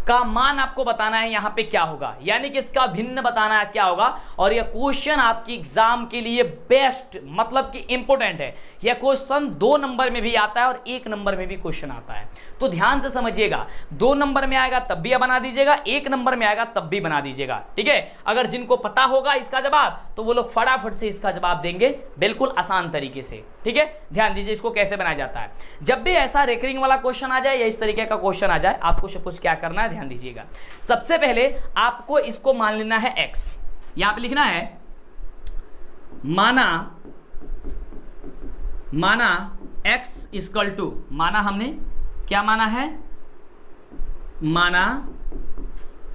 का मान आपको बताना है यहाँ पे क्या होगा, यानी कि इसका भिन्न बताना है क्या होगा। और यह क्वेश्चन आपकी एग्जाम के लिए बेस्ट, मतलब कि इंपोर्टेंट है। यह क्वेश्चन 2 नंबर में भी आता है और 1 नंबर में भी क्वेश्चन आता है, तो ध्यान से समझिएगा। 2 नंबर में आएगा तब भी बना दीजिएगा, 1 नंबर में आएगा तब भी बना दीजिएगा, ठीक है। अगर जिनको पता होगा इसका जवाब तो वो लोग फटाफट से इसका जवाब देंगे, बिल्कुल आसान तरीके से, ठीक है। ध्यान दीजिए इसको कैसे बनाया जाता है। जब भी ऐसा रेकरिंग वाला क्वेश्चन आ जाए या इस तरीके का क्वेश्चन आ जाए, आपको सपोज क्या करना है, ध्यान दीजिएगा। सबसे पहले आपको इसको मान लेना है x, यहां पे लिखना है माना x इक्वल टू, माना हमने क्या माना है, माना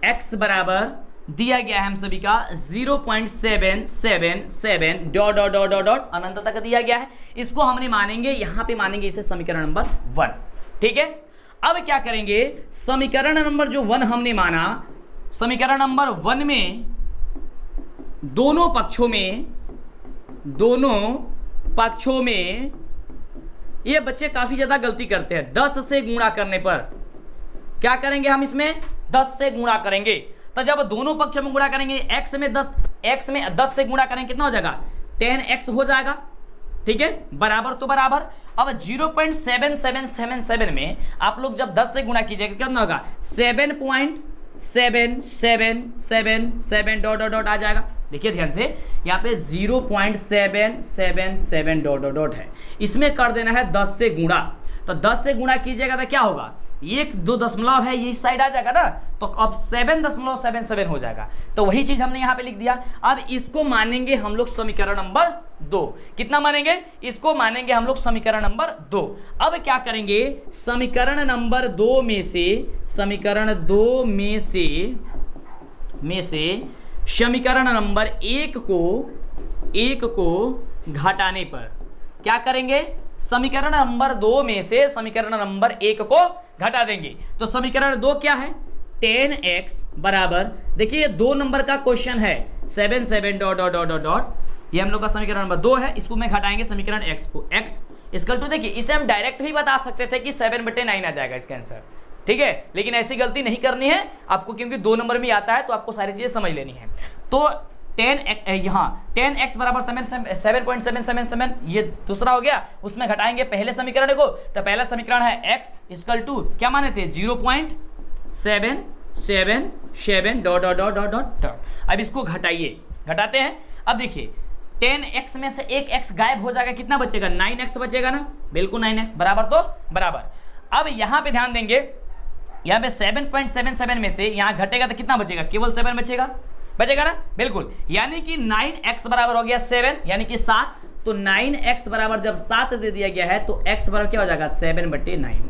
x बराबर दिया गया है हम सभी का 0.777 ... अनंत तक दिया गया है। इसको हमने मानेंगे, यहां पे मानेंगे इसे समीकरण नंबर 1, ठीक है। अब क्या करेंगे, समीकरण नंबर जो 1 हमने माना, समीकरण नंबर 1 में दोनों पक्षों में ये बच्चे काफी ज्यादा गलती करते हैं। 10 से गुणा करने पर क्या करेंगे, हम इसमें 10 से गुणा करेंगे। तो जब दोनों पक्षों में गुणा करेंगे, x में 10 से गुणा करेंगे, कितना हो जाएगा, 10x हो जाएगा, ठीक है, बराबर तो बराबर। अब 0.7777 में आप लोग जब 10 से गुणा कीजिएगा कितना होगा, 7.7777 ... आ जाएगा। देखिए ध्यान से, यहाँ पे 0.777 ... है, इसमें कर देना है 10 से गुणा। तो 10 से गुणा कीजिएगा तो क्या होगा, 1 दशमलव है ये इस साइड आ जाएगा ना, तो अब 7.77 हो जाएगा। तो वही चीज हमने यहाँ पे लिख दिया। अब इसको मानेंगे हम लोग समीकरण नंबर 2। कितना मानेंगे, इसको मानेंगे हम लोग समीकरण नंबर 2। अब क्या करेंगे, समीकरण नंबर 2 में से समीकरण नंबर 1 को घटाने पर क्या करेंगे, समीकरण नंबर 2 में से समीकरण नंबर 1 को घटा देंगे। तो समीकरण 2 क्या है, 10x बराबर, देखिए 2 नंबर का क्वेश्चन है, 77 ... ये हम लोग का समीकरण नंबर 2 है। इसको मैं घटाएंगे समीकरण x को, x इक्वल टू, देखिए इसे हम डायरेक्ट भी बता सकते थे कि 7/9 आ जाएगा इसका आंसर, ठीक है। लेकिन ऐसी गलती नहीं करनी है आपको, क्योंकि 2 नंबर में आता है तो आपको सारी चीजें समझ लेनी है। तो 10x बराबर 7.777, ये दूसरा हो गया। उसमें घटाएंगे पहले समीकरण को, तो पहला समीकरण है x इक्वल टू, क्या माने थे, 0.777 ... अब इसको घटाइए, घटाते हैं। अब देखिए 10x में से एक x गायब हो जाएगा, कितना बचेगा, 9x बचेगा ना, बिल्कुल 9x बराबर तो बराबर। अब यहां पे ध्यान देंगे, यहां पे 7.77 में से यहां घटेगा तो कितना बचेगा, केवल 7 बचेगा ना, बिल्कुल। यानी कि 9x बराबर हो गया 7, यानी कि 7। तो 9x बराबर जब 7 दे दिया गया है तो x बराबर क्या हो जाएगा, 7/9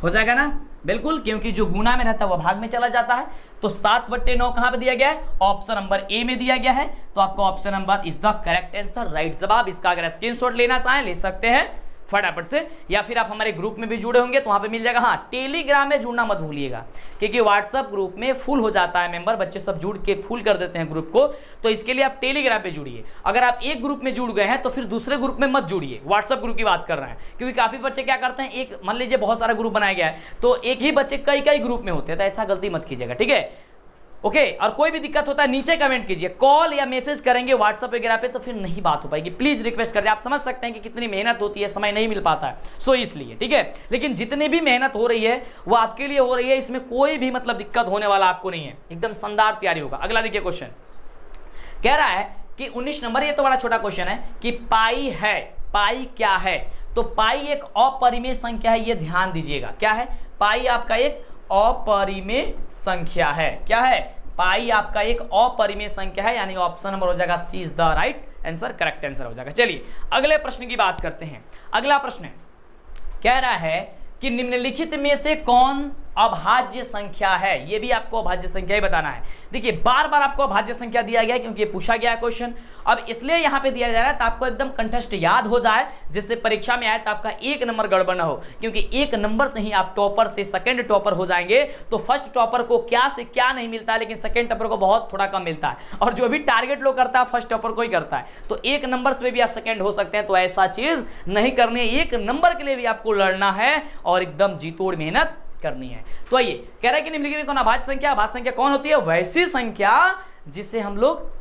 हो जाएगा ना, बिल्कुल, क्योंकि जो गुना में रहता है वो भाग में चला जाता है। तो 7/9 कहां पे दिया गया है, ऑप्शन नंबर ए में दिया गया है। तो आपका option number is the correct answer, right जवाब। इसका अगर स्क्रीनशॉट लेना चाहें ले सकते हैं फटाफट से, या फिर आप हमारे ग्रुप में भी जुड़े होंगे तो वहां पे मिल जाएगा। हाँ, टेलीग्राम में जुड़ना मत भूलिएगा, क्योंकि व्हाट्सएप ग्रुप में फुल हो जाता है मेंबर, बच्चे सब जुड़ के फुल कर देते हैं ग्रुप को। तो इसके लिए आप टेलीग्राम पे जुड़िए। अगर आप एक ग्रुप में जुड़ गए हैं तो फिर दूसरे ग्रुप में मत जुड़िए, व्हाट्सएप ग्रुप की बात कर रहे हैं। क्योंकि काफी बच्चे क्या करते हैं, एक मान लीजिए बहुत सारा ग्रुप बनाया गया है तो एक ही बच्चे कई ग्रुप में होते हैं, तो ऐसा गलती मत कीजिएगा, ठीक है। ओके, और कोई भी दिक्कत होता है नीचे कमेंट कीजिए, कॉल या मैसेज करेंगे व्हाट्सएप वगैरह पे तो फिर नहीं बात हो पाएगी। प्लीज रिक्वेस्ट कर दे, आप समझ सकते हैं कि कितनी मेहनत होती है, समय नहीं मिल पाता है, सो इसलिए, ठीक है। लेकिन जितनी भी मेहनत हो रही है वो आपके लिए हो रही है, इसमें कोई भी मतलब दिक्कत होने वाला आपको नहीं है, एकदम शानदार तैयारी होगा। अगला देखिए क्वेश्चन कह रहा है कि 19 नंबर, ये तो बड़ा छोटा क्वेश्चन है कि पाई है, पाई क्या है। तो पाई एक अपरिमेय संख्या है, ये ध्यान दीजिएगा, क्या है, पाई आपका एक अपरिमेय संख्या है। क्या है? पाई आपका एक अपरिमेय संख्या है, यानी ऑप्शन नंबर हो जाएगा C is the right answer, correct answer हो जाएगा। चलिए अगले प्रश्न की बात करते हैं। अगला प्रश्न कह रहा है कि निम्नलिखित में से कौन अभाज्य संख्या है। ये भी आपको अभाज्य संख्या ही बताना है। देखिए बार बार आपको अभाज्य संख्या दिया गया है क्योंकि ये पूछा गया है क्वेश्चन। अब इसलिए यहां पे दिया जा रहा है तो आपको एकदम कंठस्थ याद हो जाए, जिससे परीक्षा में आए तो आपका एक नंबर गड़बड़ ना हो, क्योंकि एक नंबर से ही आप टॉपर से सेकंड टॉपर हो जाएंगे। तो फर्स्ट टॉपर को क्या से क्या नहीं मिलता है, लेकिन सेकंड टॉपर को बहुत थोड़ा कम मिलता है, और जो भी टारगेट लोग करता है फर्स्ट टॉपर को ही करता है। तो एक नंबर से भी आप सेकंड हो सकते हैं, तो ऐसा चीज नहीं करनी है। एक नंबर के लिए भी आपको लड़ना है और एकदम जी तोड़ मेहनत करनी है। तो आइए कह रहा है कि निम्नलिखित में कौन अभाज्य संख्या। अभाज्य संख्या कौन होती है? वैसी संख्या जिसे हम लोग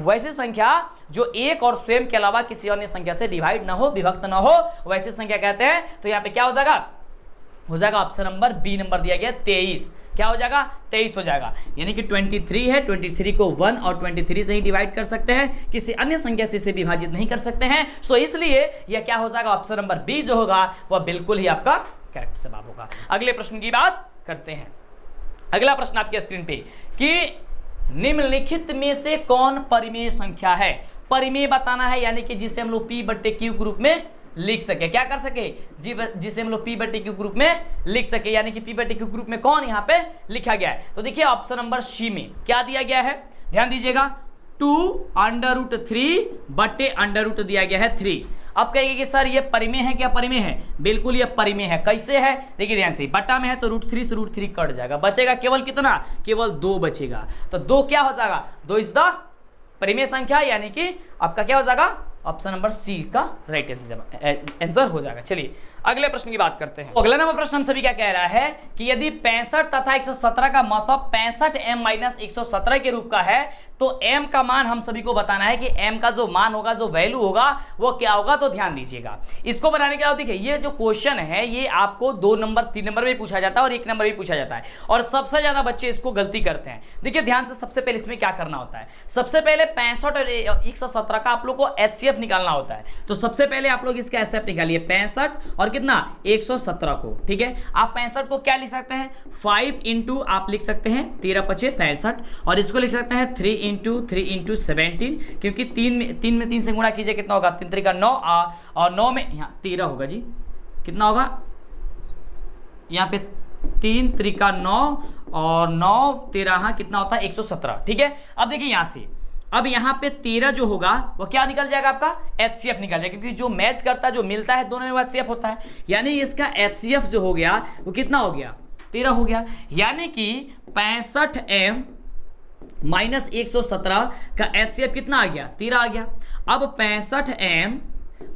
वैसी संख्या जो एक और स्वयं के अलावा किसी अन्य संख्या से डिवाइड ना हो, विभक्त ना हो, वैसी संख्या कहते हैं। तो यहाँ पे क्या हो जाएगा? हो जाएगा ऑप्शन नंबर बी नंबर दिया गया 23। क्या हो जाएगा? 23 हो जाएगा। यानी कि 23 है, 23 को 1 और 23 से ही डिवाइड कर सकते हैं, किसी अन्य संख्या से इसे विभाजित नहीं कर सकते हैं। सो इसलिए यह क्या हो जाएगा? ऑप्शन नंबर बी जो होगा वह बिल्कुल ही आपका करेक्ट जवाब होगा। अगले प्रश्न की बात करते हैं। अगला प्रश्न आपके स्क्रीन पे कि निम्नलिखित में से कौन परिमेय संख्या है। परिमेय बताना है, यानी कि जिसे हम लोग P/Q ग्रुप में लिख सके। क्या कर सके? जिसे हम लोग P/Q ग्रुप में लिख सके, यानी कि P/Q ग्रुप में कौन यहाँ पे लिखा गया है। तो देखिए ऑप्शन नंबर सी में क्या दिया गया है, ध्यान दीजिएगा, 2√3/√, दिया गया है 3। अब कहेंगे कि सर ये परिमेय है क्या? परिमेय है, बिल्कुल ये परिमेय है। कैसे है? देखिए ध्यान से, बटा में है तो √3 से √3 कट जाएगा, बचेगा केवल कितना? केवल 2 बचेगा। तो 2 क्या हो जाएगा? 2 इज द परिमेय संख्या, यानी कि आपका क्या हो जाएगा? ऑप्शन नंबर सी का राइट आंसर हो जाएगा। चलिए अगले प्रश्न की बात करते हैं। अगला नंबर प्रश्न हम सभी क्या कह रहा है कि यदि 65 तथा 117 का मसब 65m-117 के रूप का है, तो m का मान हम सभी को बताना है कि m का जो मान होगा, जो वैल्यू होगा वो क्या होगा। तो ध्यान दीजिएगा, इसको बनाने के लिए देखिए ये जो क्वेश्चन है ये आपको 2 नंबर 3 नंबर में पूछा जाता है और 1 नंबर में पूछा जाता है, और सबसे ज्यादा बच्चे इसको गलती करते हैं। देखिए ध्यान से, सबसे पहले इसमें क्या करना होता है, सबसे पहले 65 और 117 का आप लोग को HCF निकालना होता है। तो सबसे पहले आप लोग इसका HCF निकालिए, 65 और कितना 117 को। ठीक है, आप 65 को क्या लिख सकते हैं? 5 इंटू आप लिख सकते हैं 13 × 5 = 65, और इसको लिख सकते हैं 3 इंटू 17, क्योंकि 3 में 3 से गुणा कीजिए, कितना होगा? 3 × 9 और 9 में यहाँ 13 होगा जी। कितना होगा यहाँ पे? 3 × 3 = 9 और 9 13 कितना होता है? 117। ठीक है, अब देखिए यहाँ से, अब यहाँ पे 13 जो होगा वो क्या निकल जाएगा? आपका HCF निकल जाएगा, क्योंकि जो मैच करता है, जो मिलता है दोनों में HCF होता है। यानी इसका HCF जो हो गया वो कितना हो गया? 13 हो गया। यानी कि 65m-117 का HCF कितना आ गया? 13 आ गया। अब 65m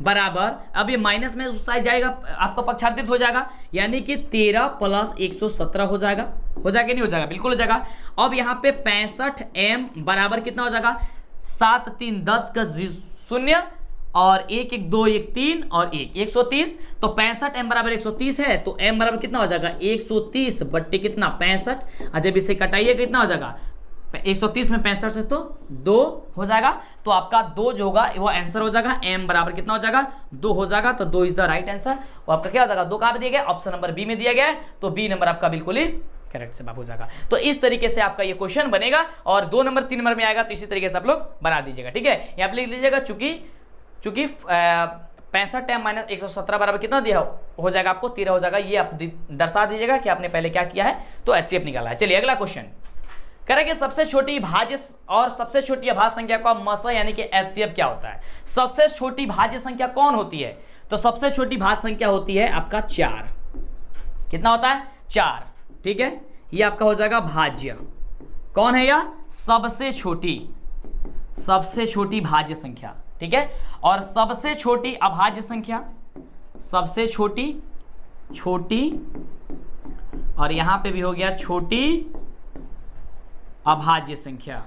बराबर, अब ये माइनस में उस साइड जाएगा, आपका पक्षांतरित हो जाएगा, यानी कि 13 + 117 हो जाएगा। हो जाएगा नहीं हो जाएगा? बिल्कुल हो जाएगा। अब यहाँ पे 65m बराबर कितना हो जाएगा? 7 3 10 का 0 और 1 1 2 1 3 और 1 130। तो 65m बराबर 130 है, तो m बराबर कितना हो जाएगा? 130 बट्टे कितना? 65। जब इसे कटाइए कितना हो जाएगा? 130 में 65 से तो 2 हो जाएगा। तो आपका 2 जो होगा वो आंसर हो जाएगा। m बराबर कितना हो जाएगा? 2 हो जाएगा। तो 2 इज द राइट आंसर। वो आपका क्या हो जाएगा? 2 कहाँ पे दिया गया? ऑप्शन नंबर बी में दिया गया है, तो बी नंबर आपका बिल्कुल ही करेक्ट जवाब हो जाएगा। तो इस तरीके से आपका ये क्वेश्चन बनेगा, और 2 नंबर 3 नंबर में आएगा, तो इसी तरीके से आप लोग बना दीजिएगा। ठीक है, यहाँ पे लिख लीजिएगा, चूंकि 65m-117 बराबर कितना दिया हो जाएगा? आपको 13 हो जाएगा। ये आप दर्शा दीजिएगा कि आपने पहले क्या किया है, तो HCF निकाला है। चलिए अगला क्वेश्चन कह रहे कि सबसे छोटी भाज्य और सबसे छोटी अभाज्य संख्या का मस यानी कि HCF क्या होता है। सबसे छोटी भाज्य संख्या कौन होती है? तो सबसे छोटी भाज्य संख्या होती है आपका 4। कितना होता है? 4। ठीक है, ये आपका हो जाएगा भाज्य। कौन है यह? सबसे छोटी भाज्य संख्या। ठीक है, और सबसे छोटी अभाज्य संख्या, सबसे छोटी और यहां पे भी हो गया छोटी अभाज्य संख्या।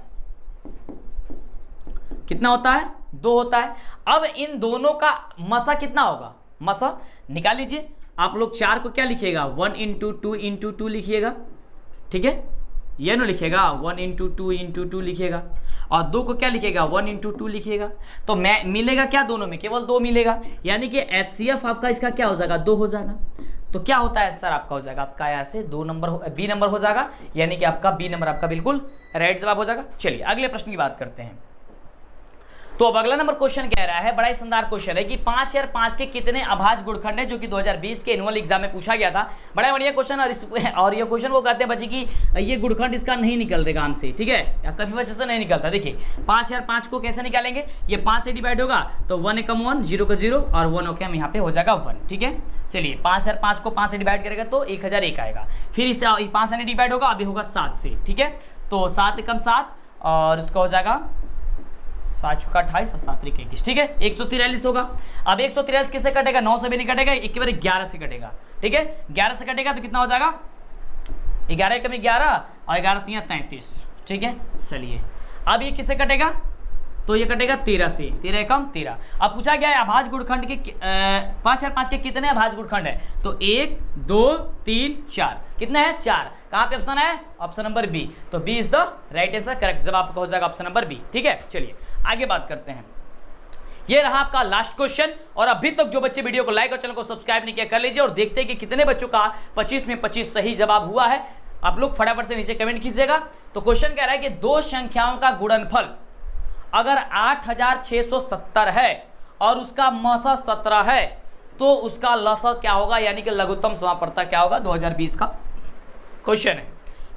कितना होता है? 2 होता है। अब इन दोनों का मसा कितना होगा? मसा निकाल लीजिए। आप लोग 4 को क्या लिखिएगा? 1 × 2 × 2 लिखिएगा। ठीक है, ये नो लिखिएगा 1 × 2 × 2 लिखिएगा, और 2 को क्या लिखिएगा? 1 × 2 लिखिएगा। तो मिलेगा क्या दोनों में? केवल 2 मिलेगा, यानी कि HCF आपका इसका क्या हो जाएगा? 2 हो जाएगा। तो क्या होता है सर, आपका हो जाएगा आपका यहाँ से 2 नंबर बी नंबर हो जाएगा, यानी कि आपका बी नंबर आपका बिल्कुल राइट जवाब हो जाएगा। चलिए अगले प्रश्न की बात करते हैं। तो अब अगला नंबर क्वेश्चन कह रहा है, बड़ा ही शानदार क्वेश्चन है कि 5 के कितने अभाज्य गुणखंड है, जो कि 2020 के एनुअल एग्जाम में पूछा गया था। बड़ा बढ़िया क्वेश्चन। और ये क्वेश्चन वो कहते हैं बच्चे कि ये गुणखंड इसका नहीं निकल देगा हमसे, ठीक है, कभी बच्चे से नहीं निकलता। देखिए 5 को कैसे निकालेंगे, ये 5 से डिवाइड होगा तो 1 एकम 1, 0 का 0 और 1 ओके हम यहाँ पे हो जाएगा 1, ठीक है। चलिए 5 को 5 से डिवाइड करेगा तो 1001 आएगा। फिर इसे 5 से डिवाइड होगा, अभी होगा 7 से, ठीक है। तो 7 एकम 7 और उसका हो जाएगा 7 चुका 28 और 7 त्रिक 21, ठीक है, 143 होगा। अब 143 किससे कटेगा, 9 से भी नहीं कटेगा, एक बार 11 से कटेगा, ठीक है। 11 से कटेगा तो कितना हो जाएगा, 11 एकम 11 और 11 3 33, ठीक है। चलिए अब ये किससे कटेगा, तो ये कटेगा 13 से, 13 एकम 13। अब पूछा गया है अभाज्य गुणखंड के 5 के कितने अभाज्य गुणखंड है, तो 1 2 3 4, कितने हैं 4। कहाँ पे ऑप्शन है, ऑप्शन नंबर बी। तो B is the right answer, correct जवाब आपका हो जाएगा ऑप्शन नंबर बी, ठीक है। चलिए आगे बात करते हैं। ये रहा आपका लास्ट क्वेश्चन, और अभी तक जो बच्चे वीडियो को लाइक और चैनल को सब्सक्राइब नहीं किया कर लीजिए और देखते हैं कि कितने बच्चों का 25 में 25 सही जवाब हुआ है। आप लोग फटाफट से नीचे कमेंट कीजिएगा। तो क्वेश्चन कह रहा है कि दो संख्याओं का गुणनफल अगर 8670 है और उसका मसा 17 है तो उसका लसा क्या होगा, यानी कि लघुत्तम समापरता क्या होगा। 2020 का क्वेश्चन है।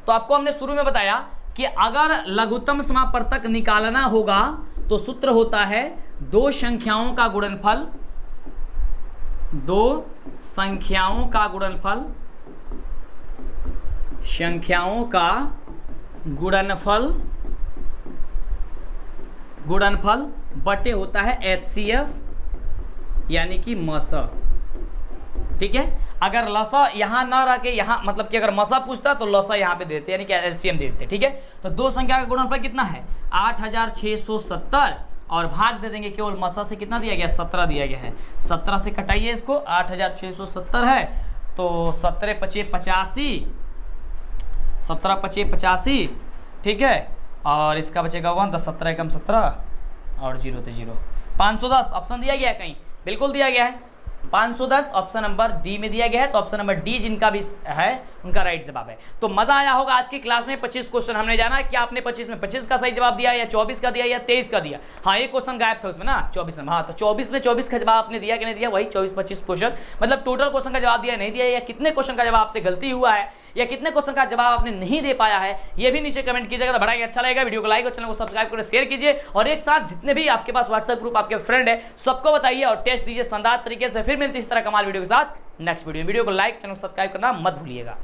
तो आपको हमने शुरू में बताया कि अगर लघुत्तम समापवर्तक निकालना होगा तो सूत्र होता है दो संख्याओं का गुणनफल, दो संख्याओं का गुणनफल, संख्याओं का गुणनफल, गुणनफल बटे होता है HCF यानी कि मसा, ठीक है। अगर लसा यहाँ ना रह के यहाँ मतलब कि अगर मसा पूछता तो लसा यहाँ पे देते यानी कि LCM देते, ठीक है। तो दो संख्या का गुणनफल कितना है 8670 और भाग दे देंगे केवल मसा से, कितना दिया गया 17 दिया गया है। 17 से कटाइए इसको, 8670 है तो 17 पचे 85, 17 पचे 85, ठीक है। और इसका बचेगा 1 तो 17 एकम 17 और 0 तो 0। 510 ऑप्शन दिया गया है कहीं, बिल्कुल दिया गया है 510 ऑप्शन नंबर डी में दिया गया है। तो ऑप्शन नंबर डी जिनका भी है उनका राइट जवाब है। तो मजा आया होगा आज की क्लास में। 25 क्वेश्चन हमने जाना है कि आपने 25 में 25 का सही जवाब दिया या 24 का दिया या 23 का दिया। हाँ एक क्वेश्चन गायब था उसमें ना 24 में, हाँ तो 24 में 24 का जवाब आपने दिया कि नहीं दिया, वही 24-25 क्वेश्चन मतलब टोटल क्वेश्चन का जवाब दिया नहीं दिया, या कितने क्वेश्चन का जवाब आपसे गलती हुआ है या कितने क्वेश्चन का जवाब आपने नहीं दे पाया है, ये भी नीचे कमेंट कीजिएगा तो बड़ा ही अच्छा लगेगा। वीडियो को लाइक और चैनल को सब्सक्राइब करके शेयर कीजिए और एक साथ जितने भी आपके पास व्हाट्सएप ग्रुप आपके फ्रेंड है सबको बताइए और टेस्ट दीजिए शानदार तरीके से। फिर मिलती इस तरह कमाल वीडियो के साथ नेक्स्ट वीडियो को लाइक चैनल को सब्सक्राइब करना मत भूलिएगा।